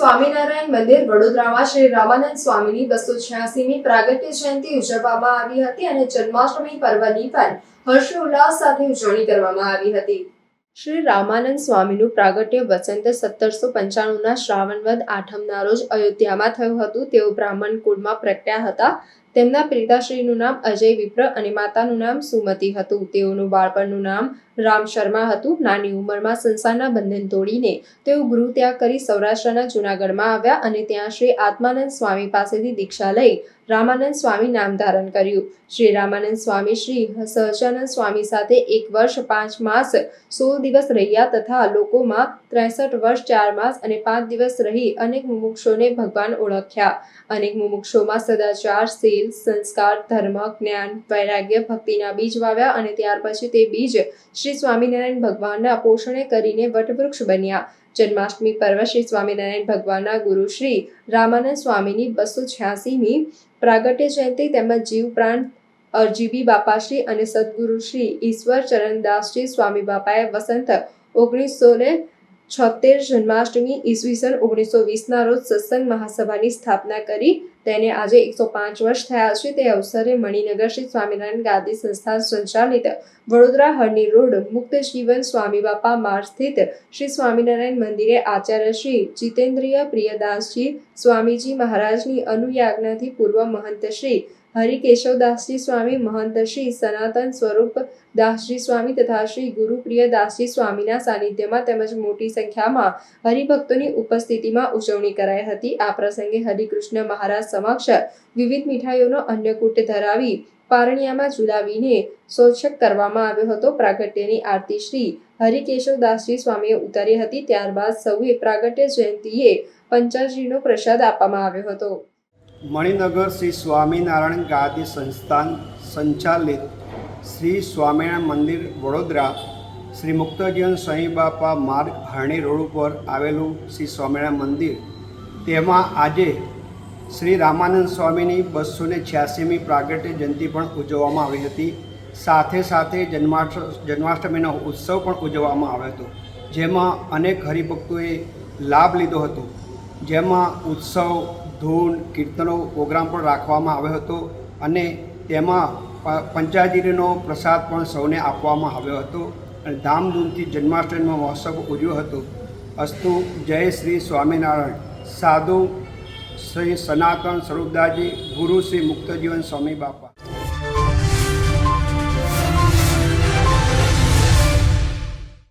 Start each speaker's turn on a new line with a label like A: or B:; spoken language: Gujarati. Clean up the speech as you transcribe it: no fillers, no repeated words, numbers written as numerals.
A: સ્વામિનારાયણ મંદિર વડોદરામાં શ્રી રામાનંદ સ્વામીની 286મી પ્રાગટ્ય જયંતિ ઉજવવામાં આવી હતી અને જન્માષ્ટમી પર્વની પણ હર્ષોલ્લાસ સાથે ઉજવણી કરવામાં આવી હતી। શ્રી રામાનંદ સ્વામીનું પ્રાગટ્ય વસંત 1795ના શ્રાવણ વદ આઠમના રોજ અયોધ્યામાં થયું હતું। તેઓ બ્રાહ્મણ કુળમાં પ્રગટ્યા હતા। તેમના પિતાશ્રીનું નામ અજય વિપ્ર અને માતાનું નામ સુમતિ હતું। તેઓનું બાળપણનું નામ રામ શર્મા હતું। નાની ઉંમરમાં સંસારના બંધન તોડીને તેઓ ગૃહ ત્યાગ કરી સૌરાષ્ટ્રના જૂનાગઢમાં આવ્યા અને ત્યાં શ્રી આત્માનંદ સ્વામી પાસેથી દીક્ષા લઈ રામાનંદ સ્વામી નામ ધારણ કર્યું। શ્રી રામાનંદ સ્વામી શ્રી સહજાનંદ સ્વામી સાથે 1 વર્ષ 5 માસ 16 દિવસ રહ્યા તથા લોકોમાં 63 વર્ષ 4 માસ અને 5 દિવસ રહી અનેક મુમુક્ષોને ભગવાન ઓળખ્યા। અનેક મુમુક્ષોમાં સદાચાર, શીલ, સંસ્કાર, ધર્મ, જ્ઞાન, વૈરાગ્ય, ભક્તિના બીજ વાવ્યા અને ત્યાર પછી તે બીજ શ્રી સ્વામિનારાયણ ભગવાનના પોષણે કરીને વટવૃક્ષ બન્યા। જન્માષ્ટમી પર્વ શ્રી સ્વામિનારાયણ ભગવાનના ગુરુ શ્રી રામાનંદ સ્વામીની 286મી પ્રાગટ્ય જયંતિ તેમજ જીવ પ્રાણ અરજીબી બાપાશ્રી અને સદગુરુ શ્રી ઈશ્વર ચરણદાસજી સ્વામી બાપાએ વસંત 1976 જન્માષ્ટમી ઈસવીસન 1920ના રોજ સત્સંગ મહાસભાની સ્થાપના કરી। તેને આજે 105 વર્ષ થયા છે। તે અવસરે મણિનગર શ્રી સ્વામિનારાયણ ગાદી સંસ્થાન સંચાલિત વડોદરા હરની રોડ મુક્ત જીવન સ્વામી બાપા માર્ગ સ્થિત શ્રી સ્વામિનારાયણ મંદિરે આચાર્ય શ્રી જીતેન્દ્રિય પ્રિયદાસજી સ્વામીજી મહારાજની અનુયાજ્ઞાથી પૂર્વ મહંત શ્રી હરિકેશવદાસજી સ્વામી, મહંત શ્રી સનાતન સ્વરૂપ દાસજી સ્વામી તથા શ્રી ગુરુપ્રિય દાસજી સ્વામીના સાનિધ્યમાં તેમજ મોટી સંખ્યામાં હરિભક્તોની ઉપસ્થિતિમાં ઉજવણી કરાઈ હતી। આ પ્રસંગે હરિકૃષ્ણ મહારાજ સમક્ષ વિવિધ મીઠાઈઓનો અન્નકૂટ ધરાવી પારણિયામાં ઝુલાવીને સૌચક કરવામાં આવ્યો હતો। પ્રાગટ્યની આરતી શ્રી હરિકેશવદાસજી સ્વામીએ ઉતારી હતી। ત્યારબાદ સૌએ પ્રાગટ્ય જયંતિએ પંચાજીનો પ્રસાદ આપવામાં આવ્યો હતો।
B: મણિનગર શ્રી સ્વામિનારાયણ ગાદી સંસ્થાન સંચાલિત શ્રી સ્વામિનારાયણ મંદિર વડોદરા શ્રી મુક્તજીવન સ્વામી બાપા માર્ગ હરણી રોડ ઉપર આવેલું શ્રી સ્વામિનારાયણ મંદિર, તેમાં આજે શ્રી રામાનંદ સ્વામીની 286મી પ્રાગટ્ય જયંતિ પણ ઉજવવામાં આવી હતી। સાથે સાથે જન્માષ્ટમીનો ઉત્સવ પણ ઉજવવામાં આવ્યો હતો, જેમાં અનેક હરિભક્તોએ લાભ લીધો હતો। જેમાં ઉત્સવ, ધૂન, કીર્તનો પ્રોગ્રામ પણ રાખવામાં આવ્યો હતો અને તેમાં પંચાજીનો પ્રસાદ પણ સૌને આપવામાં આવ્યો હતો અને ધામધૂમથી જન્માષ્ટમીનો મહોત્સવ ઉજવ્યો હતો। અસ્તુ જય શ્રી સ્વામિનારાયણ। સાધુ શ્રી સનાતન સ્વરૂપદાસજી, ગુરુ શ્રી મુક્તજીવન સ્વામી બાપા।